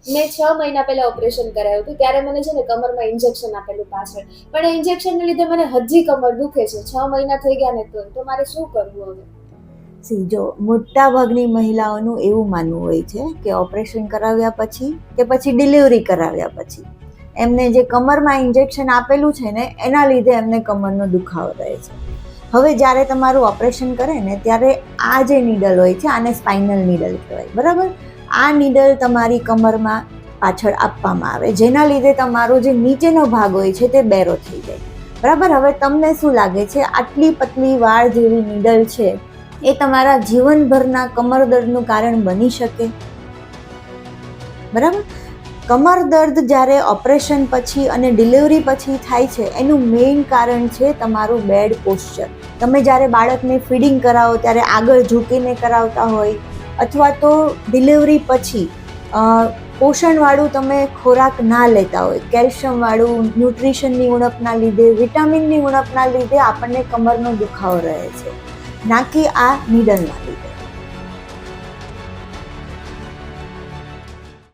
મેં 6 મહિના પહેલા ઓપરેશન કરાવ્યું હતું, ત્યારે મને છે ને કમરમાં ઇન્જેક્શન આપેલું પાછળ, પણ એ ઇન્જેક્શનને લીધે મને હજી કમર દુખે છે. 6 મહિના થઈ ગયા ને તો મારે શું કરવું હવે? જો મોટા ભાગની મહિલાઓનું એવું માનવું હોય છે કે ઓપરેશન કરાવ્યા પછી કે પછી ડિલિવરી કરાવ્યા પછી એમને જે કમરમાં ઇન્જેક્શન આપેલું છે ને એના લીધે એમને કમરનો દુખાવો રહે છે. હવે જ્યારે તમારું ઓપરેશન કરે ને ત્યારે આ જે નીડલ હોય છે આને સ્પાઇનલ નીડલ કહેવાય, બરાબર? આ નીડલ તમારી કમરમાં પાછળ આપવામાં આવે, જેના લીધે તમારો જે નીચેનો ભાગ હોય છે તે બેરો થઈ જાય, બરાબર? હવે તમને શું લાગે છે આટલી પતલી વાળ જેવી નીડલ છે એ તમારા જીવનભરના કમર દર્દનું કારણ બની શકે? બરાબર. કમર દર્દ જ્યારે ઓપરેશન પછી અને ડિલિવરી પછી થાય છે એનું મેઇન કારણ છે તમારું બેડ પોસ્ચર. તમે જ્યારે બાળકને ફીડિંગ કરાવો ત્યારે આગળ ઝૂકીને કરાવતા હોય, અથવા તો ડિલિવરી પછી પોષણવાળું તમે ખોરાક ના લેતા હોય, કેલ્શિયમવાળું, ન્યુટ્રિશનની ઉણપના લીધે, વિટામિનની ઉણપના લીધે આપણને કમરનો દુખાવો રહે છે, ના કે આ નીડલના લીધે.